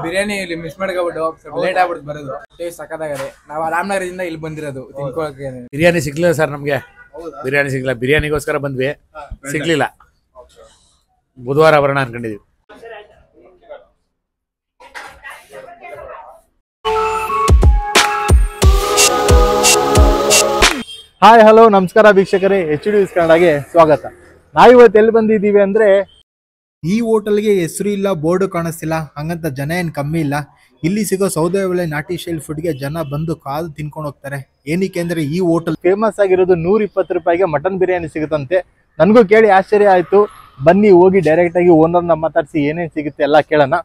ಬಿರಿಯಾನಿ ಇಲ್ಲಿ ಮಿಸ್ ಮಾಡ್ಕೊಬಿಟ್ಟು ಸ್ವಲ್ಪ ಲೇಟ್ ಆಗ್ಬಿಟ್ಟು ಬರೋದು. ಟೇಸ್ಟ್ ಸಕ್ಕತ್ತಾಗದೆ. ನಾವು ರಾಮನಗರದಿಂದ ಇಲ್ಲಿ ಬಂದಿರೋದು ತಿನ್ಕೊಳಕ್ಕೆ. ಬಿರಿಯಾನಿ ಸಿಗ್ಲಿಲ್ಲ ಸರ್ ನಮ್ಗೆ. ಬಿರಿಯಾನಿ ಸಿಗ್ಲಿಲ್ಲ. ಬಿರಿಯಾನಿಗೋಸ್ಕರ ಬಂದ್ವಿ, ಸಿಗ್ಲಿಲ್ಲ. ಬುಧವಾರ ಬರೋಣ ಅನ್ಕೊಂಡಿದೀವಿ. ಹಾಯ್ ಹಲೋ ನಮಸ್ಕಾರ ವೀಕ್ಷಕರೇ, HD ಕನ್ನಡಗೆ ಸ್ವಾಗತ. ನಾವಿವತ್ತು ಎಲ್ಲಿ ಬಂದಿದ್ದೀವಿ ಅಂದ್ರೆ, ಈ ಹೋಟೆಲ್ಗೆ ಹೆಸರು ಇಲ್ಲ, ಬೋರ್ಡು ಕಾಣಿಸ್ತಿಲ್ಲ, ಹಂಗಂತ ಜನ ಏನು ಕಮ್ಮಿ ಇಲ್ಲ. ಇಲ್ಲಿ ಸಿಗೋ ಸೌದೆ ಒಲೆ ನಾಟಿ ಸ್ಟೈಲ್ ಫುಡ್ಗೆ ಜನ ಬಂದು ಕಾದು ತಿನ್ಕೊಂಡು ಹೋಗ್ತಾರೆ. ಏನಕ್ಕೆ ಅಂದ್ರೆ ಈ ಹೋಟೆಲ್ ಫೇಮಸ್ ಆಗಿರೋದು 120 ರೂಪಾಯಿಗೆ ಮಟನ್ ಬಿರಿಯಾನಿ ಸಿಗುತ್ತಂತೆ. ನನಗೂ ಕೇಳಿ ಆಶ್ಚರ್ಯ ಆಯ್ತು. ಬನ್ನಿ ಹೋಗಿ ಡೈರೆಕ್ಟ್ ಆಗಿ ಓನರ್ನ ಮಾತಾಡಿಸಿ ಏನೇನು ಸಿಗುತ್ತೆ ಎಲ್ಲ ಕೇಳೋಣ.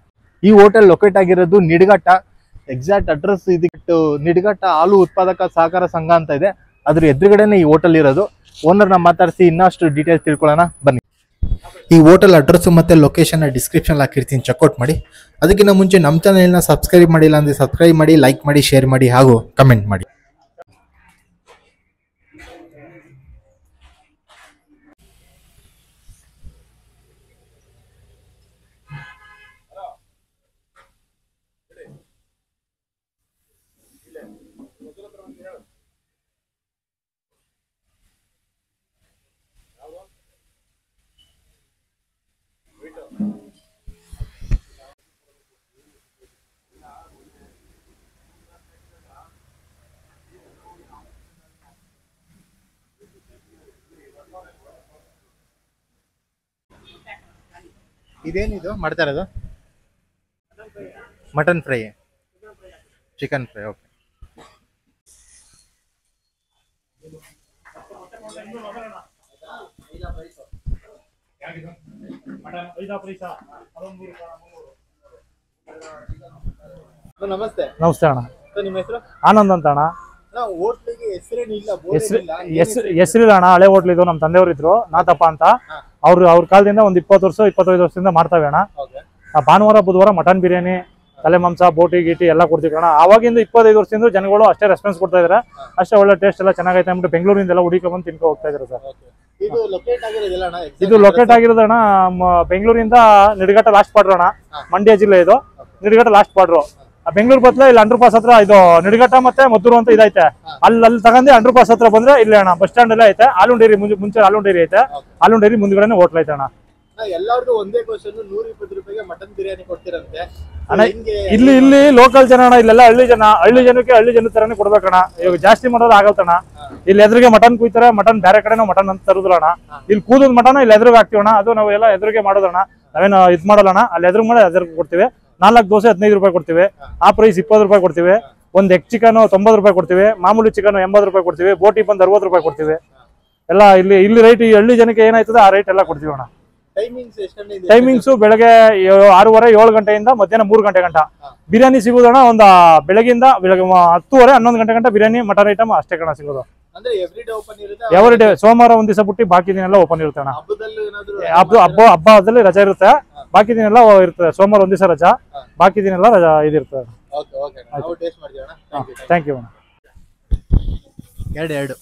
ಈ ಹೋಟೆಲ್ ಲೊಕೇಟ್ ಆಗಿರೋದು ನಿಡಘಟ್ಟ. ಎಕ್ಸಾಕ್ಟ್ ಅಡ್ರೆಸ್ ಇದಕ್ಕೆ ನಿಡಘಟ್ಟ ಹಾಲು ಉತ್ಪಾದಕ ಸಹಕಾರ ಸಂಘ ಅಂತ ಇದೆ, ಅದ್ರ ಎದುರುಗಡೆನೆ ಈ ಹೋಟೆಲ್ ಇರೋದು. ಓನರ್ನ ಮಾತಾಡಿಸಿ ಇನ್ನಷ್ಟು ಡೀಟೇಲ್ಸ್ ತಿಳ್ಕೊಳ್ಳೋಣ ಬನ್ನಿ. ಈ ಹೋಟೆಲ್ ಅಡ್ರೆಸ್ ಮತ್ತೆ ಲೊಕೇಶನ್ ಡಿಸ್ಕ್ರಿಪ್ಷನ್ ಹಾಕಿರ್ತೀನಿ, ಚೆಕ್ಔಟ್ ಮಾಡಿ. ಅದಕ್ಕಿಂತ ಮುಂಚೆ ನಮ್ಮ ಚಾನೆಲ್ನ ಸಬ್ಸ್ಕ್ರೈಬ್ ಮಾಡಿಲ್ಲ ಅಂದ್ರೆ ಸಬ್ಸ್ಕ್ರೈಬ್ ಮಾಡಿ, ಲೈಕ್ ಮಾಡಿ, ಶೇರ್ ಮಾಡಿ ಹಾಗೂ ಕಮೆಂಟ್ ಮಾಡಿ. ಇದೇನಿದು ಮಾಡ್ತಾ ಇರೋದು? Mutton fry, chicken fry. Okay. ನಮಸ್ತೆ. ನಮಸ್ತೆ ಅಣ್ಣ. ನಿಮ್ಮ ಹೆಸರು? ಆನಂದ್ ಅಂತ ಅಣ್ಣ. ಹೆಸರಿಲ್ಲ ಅಣ್ಣ, ಹಳೆ ಹೋಟ್ಲ್ ಇದು. ನಮ್ಮ ತಂದೆಯವರು ಇದ್ರು, ನಾಥಪ್ಪ ಅಂತ. ಅವ್ರ ಕಾಲದಿಂದ ಒಂದು 20 ವರ್ಷ 25 ವರ್ಷದಿಂದ ಮಾಡ್ತಾವೆ ಅಣ್ಣ. ಭಾನುವಾರ ಬುಧವಾರ ಮಟನ್ ಬಿರಿಯಾನಿ, ತಲೆ ಮಾಂಸ, ಬೋಟಿ ಗೀಟಿ ಎಲ್ಲ ಕೊಡ್ತೀವಿ ಅಣ್ಣ. ಆವಾಗಿಂದ 25 ವರ್ಷದಿಂದ ಜನಗಳು ಅಷ್ಟೇ ರೆಸ್ಪಾನ್ಸ್ ಕೊಡ್ತಾ ಇದಾರೆ. ಅಷ್ಟೇ ಒಳ್ಳೆ ಟೇಸ್ಟ್ ಎಲ್ಲ ಚೆನ್ನಾಗೈತೆ ಅಂದ್ಬಿಟ್ಟು ಬೆಂಗಳೂರಿಂದ ಎಲ್ಲ ಹುಡುಕೊಂಡ್ ತಿನ್ಕೊ ಹೋಗ್ತಾ ಇದಾರೆ ಸರ್. ಇದು ಲೊಕೇಟ್ ಆಗಿರೋದು ಅಣ್ಣ ಬೆಂಗಳೂರಿಂದ ನಿಡಘಟ್ಟ ಲಾಸ್ಟ್ ಬಾರ್ಡ್ರ್ ಅಣ್ಣ. ಮಂಡ್ಯ ಜಿಲ್ಲೆ ಇದು, ನಿಡಘಟ್ಟ ಲಾಸ್ಟ್ ಬಾರ್ಡ್ರು. ಬೆಂಗಳೂರು ಬದಲ ಇಲ್ಲಿ ಅಂಡರ್ ಪಾಸ್ ಹತ್ರ ಇದು ನಿಡಘಟ್ಟ ಮತ್ತೆ ಮದ್ದೂರು ಅಂತ ಇದೈತೆ. ಅಲ್ಲಿ ತಗೊಂಡು ಅಂಡರ್ ಪಾಸ್ ಹತ್ರ ಬಂದ್ರೆ ಇಲ್ಲಿ ಅಣ್ಣ ಬಸ್ ಸ್ಟ್ಯಾಂಡ್ ಎಲ್ಲ ಐತೆ. ಹಾಲುಂಡ್ ಡೈರಿ ಮುಂಚೆ ಹಾಲುಂಡ್ ಡೈರಿ ಐತೆ. ಹಾಲುಂಡ್ ಡೈರಿ ಮುಂದ್ಗಡೆ ಹೋಟ್ಲ್ ಐತೆ ಅಣ್ಣ. ಎಲ್ಲರಿಗೂ ಒಂದೇ ಕ್ವಶನ್, 120 ರೂಪಾಯಿಗೆ ಮಟನ್ ಬಿರಿಯಾನಿ ಕೊಡ್ತೀರಂತೆ ಅಣ್ಣ. ಇಲ್ಲಿ ಲೋಕಲ್ ಜನ ಅಣ್ಣ, ಇಲ್ಲೆಲ್ಲ ಹಳ್ಳಿ ಜನಕ್ಕೆ ಹಳ್ಳಿ ಜನ ತರನೇ ಕೊಡ್ಬೇಕಣ್ಣ. ಇವಾಗ ಜಾಸ್ತಿ ಮಾಡೋದು ಆಗಲ್ತಣ್ಣ. ಇಲ್ಲಿ ಎದುರಿಗೆ ಮಟನ್ ಕುಯ್ತಾರೆ, ಮಟನ್ ಬೇರೆ ಕಡೆ ನಾವು ಮಟನ್ ಅಂತ ತರುದಿಲ್ಲ. ಇಲ್ಲಿ ಕೂದದ ಮಟನ್ ಇಲ್ಲಿ ಎದುರಿಗೆ ಹಾಕ್ತಿವಣ್ಣ. ಅದು ನಾವು ಎಲ್ಲ ಎದುರಿಗೆ ಮಾಡೋದಣ್ಣ, ನಾವೇನು ಇದ್ ಮಾಡಲ್ಲಣ್ಣ. ಅಲ್ಲಿ ಎದುರು ಮಾಡಿ ಎದುರಿಗೆ ಕೊಡ್ತೀವಿ. 4 ದೋಸೆ 15 ರೂಪಾಯಿ ಕೊಡ್ತೀವಿ. ಆ ಪ್ರೈಸ್ 20 ರೂಪಾಯಿ ಕೊಡ್ತೀವಿ. ಒಂದು ಎಗ್ ಚಿಕನ್ 90 ರೂಪಾಯಿ ಕೊಡ್ತೀವಿ. ಮಾಮೂಲಿ ಚಿಕನ್ 80 ರೂಪಾಯಿ ಕೊಡ್ತೀವಿ. ಬೋಟಿ ಬಂದು 60 ರೂಪಾಯಿ ಕೊಡ್ತೀವಿ. ಎಲ್ಲ ಇಲ್ಲಿ ರೈಟ್ ಈ ಹಳ್ಳಿ ಜನಕ್ಕೆ ಏನಾಯ್ತದೆ ಆ ರೈಟ್ ಎಲ್ಲ ಕೊಡ್ತೀವಿ ಅಣ್ಣ. ಟೈಮಿಂಗ್ಸ್ ಬೆಳಗ್ಗೆ 6:30 7 ಗಂಟೆಯಿಂದ ಮಧ್ಯಾಹ್ನ 3 ಗಂಟೆ ಗಂಟ ಬಿರಿಯಾನಿ ಸಿಗೋದಣ್ಣ. ಒಂದು ಬೆಳಗ್ಗೆಯಿಂದ 10:30 11 ಗಂಟೆ ಗಂಟ ಬಿರಿಯಾನಿ ಮಟನ್ ಐಟಮ್ ಅಷ್ಟೇ ಕಣ ಸಿಗೋದು. Every day. ಸೋಮವಾರ ಒಂದ್ ದಿವಸ ಬಿಟ್ಟು ಬಾಕಿ ದಿನ ಓಪನ್ ಇರುತ್ತೆ ಅಣ್ಣ. ಹಬ್ಬದಲ್ಲಿ ರಜಾ ಇರುತ್ತೆ, ಬಾಕಿ ದಿನ ಎಲ್ಲ ಇರ್ತದೆ. ಸೋಮವಾರ ಒಂದ್ ದಿವಸ ರಜಾ, ಬಾಕಿ ದಿನ ಎಲ್ಲ ರಜಾ ಇದಿರ್ತದೆ. ಥ್ಯಾಂಕ್ ಯು ಅಣ್ಣ. ಎರಡು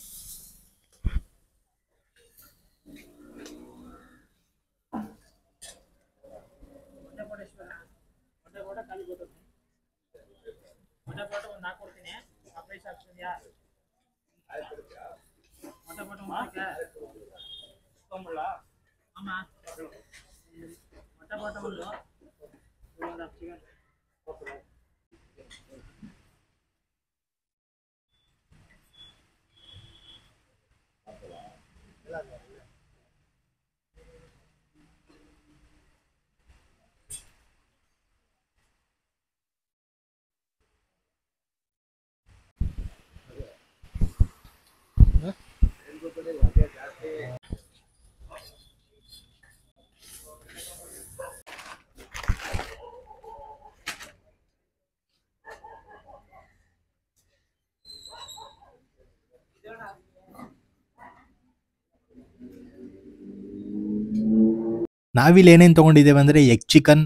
ನಾವಿಲ್ಲಿ ಏನೇನು ತೊಗೊಂಡಿದ್ದೇವೆ ಅಂದರೆ egg chicken,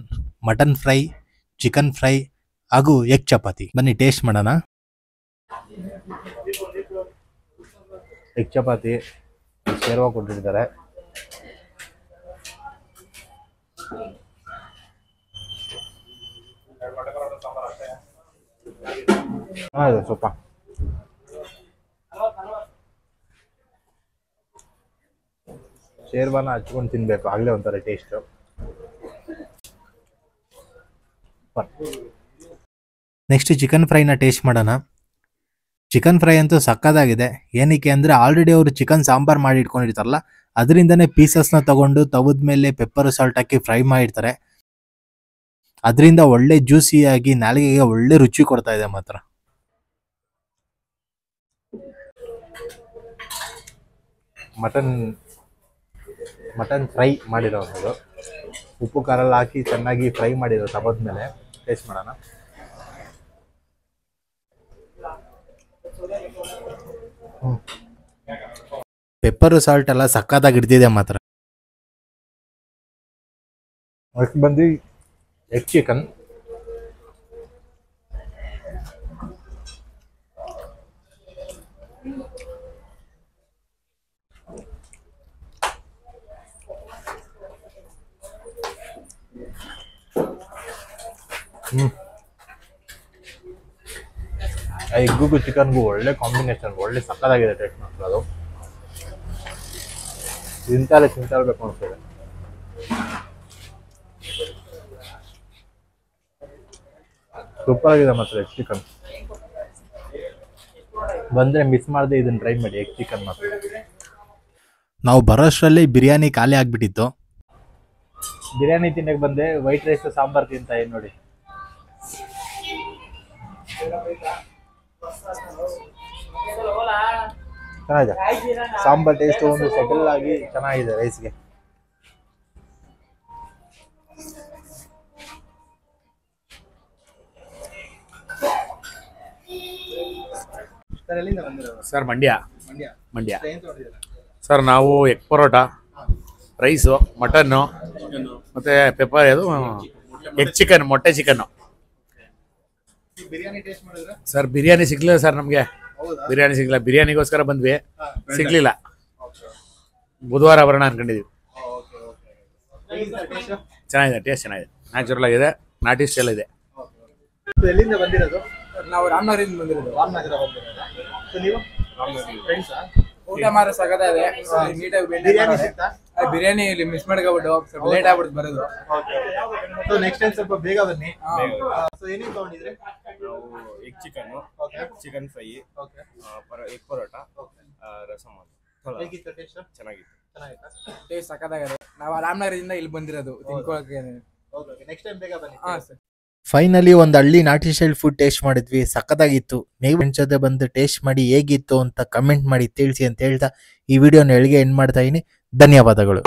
mutton fry, chicken fry ಹಾಗೂ ಎಗ್ ಚಪಾತಿ. ಬನ್ನಿ ಟೇಸ್ಟ್ ಮಾಡೋಣ. ಎಗ್ ಚಪಾತಿ ಶೇರ್ವಾ ಕೊಟ್ಟಿರ್ತಾರೆ. ಸ್ವಲ್ಪ ಶೇರ್ವಾನ ಹಚ್ಕೊಂಡು ತಿನ್ಬೇಕು, ಆಗಲೇ ಒಂಥರ ಟೇಸ್ಟು. ನೆಕ್ಸ್ಟ್ ಚಿಕನ್ ಫ್ರೈನ ಟೇಸ್ಟ್ ಮಾಡೋಣ. ಚಿಕನ್ ಫ್ರೈ ಅಂತೂ ಸಕ್ಕತ್ತಾಗಿದೆ. ಏನಕ್ಕೆ ಅಂದರೆ ಆಲ್ರೆಡಿ ಅವರು ಚಿಕನ್ ಸಾಂಬಾರ್ ಮಾಡಿ ಇಟ್ಕೊಂಡಿರ್ತಾರಲ್ಲ, ಅದರಿಂದನೇ ಪೀಸಸ್ನ ತಗೊಂಡು ತವದ ಮೇಲೆ ಪೆಪ್ಪರ್ ಸಾಲ್ಟ್ ಹಾಕಿ ಫ್ರೈ ಮಾಡಿರ್ತಾರೆ. ಅದರಿಂದ ಒಳ್ಳೆ ಜ್ಯೂಸಿಯಾಗಿ ನಾಲಿಗೆಗೆ ಒಳ್ಳೆ ರುಚಿ ಕೊಡ್ತಾ ಇದೆ ಮಾತ್ರ. ಮಟನ್ ಫ್ರೈ ಮಾಡಿರೋದು, ಉಪ್ಪು ಖಾರ ಎಲ್ಲ ಹಾಕಿ ಚೆನ್ನಾಗಿ ಫ್ರೈ ಮಾಡಿರೋ ತವದ ಮೇಲೆ. ಟೇಸ್ಟ್ ಮಾಡೋಣ. ಪೆಪ್ಪರ್ ಸಾಲ್ಟ್ ಎಲ್ಲ ಸಕ್ಕತ್ತಾಗಿ ಹಿಡ್ದಿದೆ ಮಾತ್ರ. ನೆಕ್ಸ್ಟ್ ಬಂದು ಎಗ್ ಚಿಕನ್. ಎಗ್ಗೂ ಚಿಕನ್ಗೂ ಒಳ್ಳೆ ಕಾಂಬಿನೇಷನ್, ಒಳ್ಳೆ ಸಕ್ಕತ್ತಾಗಿದೆ ಟೇಸ್ಟ್ ಮಾತ್ರ. ಅದು ತಿಂತಾರಬೇಕು ಅನ್ಸ್ತದೆ. ಸೂಪರ್ ಆಗಿದೆ ಮಾತ್ರ ಎಗ್ ಚಿಕನ್. ಬಂದರೆ ಮಿಸ್ ಮಾಡದೆ ಇದನ್ನ ಟ್ರೈ ಮಾಡಿ, ಎಗ್ ಚಿಕನ್ ಮಾತ್ರ. ನಾವು ಬರೋಷ್ಟರಲ್ಲಿ ಬಿರಿಯಾನಿ ಖಾಲಿ ಆಗಿಬಿಟ್ಟಿತ್ತು. ಬಿರಿಯಾನಿ ತಿನ್ನಕ್ಕೆ ಬಂದೆ, ವೈಟ್ ರೈಸ್ ಸಾಂಬಾರ್ ತಿಂತ ನೋಡಿ. ಚೆನ್ನಾಗಿದೆ ಸಾಂಬಾರ್, ಟೇಸ್ಟ್ ಒಂದು ಸೆಟಲ್ ಆಗಿ ಚೆನ್ನಾಗಿದೆ ರೈಸ್ಗೆ. Sir Mandya sir. ನಾವು ಎಗ್ ಪರೋಟ, ರೈಸು, ಮಟನ್ನು ಮತ್ತು ಪೆಪ್ಪರ್, ಅದು ಎಗ್ ಚಿಕನ್, ಮೊಟ್ಟೆ ಚಿಕನ್ನು. ಸರ್ ಬಿರಿಯಾನಿ ಸಿಗ್ಲಿಲ್ಲ ಸರ್ ನಮಗೆ. ಬಿರಿಯಾನಿಗೋಸ್ಕರ ಬಂದ್ವಿ, ಸಿಗ್ಲಿಲ್ಲ. ಬುಧವಾರ ಬರೋಣ ಅನ್ಕೊಂಡಿದೀವಿ. ಚೆನ್ನಾಗಿದೆ, ಟೇಸ್ಟ್ ಚೆನ್ನಾಗಿದೆ, ನ್ಯಾಚುರಲ್ ಆಗಿದೆ, ನಾಟಿ ಸ್ಟೈಲ್ ಇದೆ. ಎಲ್ಲಿಂದ ಬಂದಿರೋದು? ನಾವು ರಾಮನಗರದಿಂದ ಬಂದಿರೋದು. ನೀವು ಊಟ ಮಾತ್ರ ಸಖತ್ತಾಗಿದೆ, ನೀಟಾಗಿ ಬಿರಿಯಾನಿ ಇಲ್ಲಿ ಮಿಸ್ ಮಾಡ್ಕೊಬಿಟ್ಟು ಸ್ವಲ್ಪ ಲೇಟ್ ಆಗ್ಬಿಡ್ತು ಬರೋದು. ನೆಕ್ಸ್ಟ್ ಟೈಮ್ ಸ್ವಲ್ಪ ಬೇಗ ಬನ್ನಿ. ಏನೇನು ತಗೊಂಡಿದ್ರಿ? Egg chicken, chicken fry, egg parotta, rasam. ಚೆನ್ನಾಗಿತ್ತು. ಟೇಸ್ಟ್ ಸಖತ್ತಾಗಿದೆ. ನಾವು ರಾಮನಗರದಿಂದ ಇಲ್ಲಿ ಬಂದಿರೋದು ತಿನ್ಕೊಳಕ್ಕೆ. ನೆಕ್ಸ್ಟ್ ಟೈಮ್ ಬೇಗ ಬನ್ನಿ. ಹಾಂ ಸರ್. ಫೈನಲಿ ಒಂದು ಹಳ್ಳಿ ನಾಟಿ ಸ್ಟೈಲ್ ಫುಡ್ ಟೇಸ್ಟ್ ಮಾಡಿದ್ವಿ, ಸಕ್ಕತ್ತಾಗಿತ್ತು. ನೀವು ಫ್ರೆಂಡ್ಸ್ ಜೊತೆ ಬಂದು ಟೇಸ್ಟ್ ಮಾಡಿ ಹೇಗಿತ್ತು ಅಂತ ಕಮೆಂಟ್ ಮಾಡಿ ತಿಳಿಸಿ ಅಂತ ಹೇಳ್ತಾ ಈ ವಿಡಿಯೋನ ಎಲ್ಲಿಗೆ ಎಂಡ್ ಮಾಡ್ತಾ ಇದೀನಿ. ಧನ್ಯವಾದಗಳು.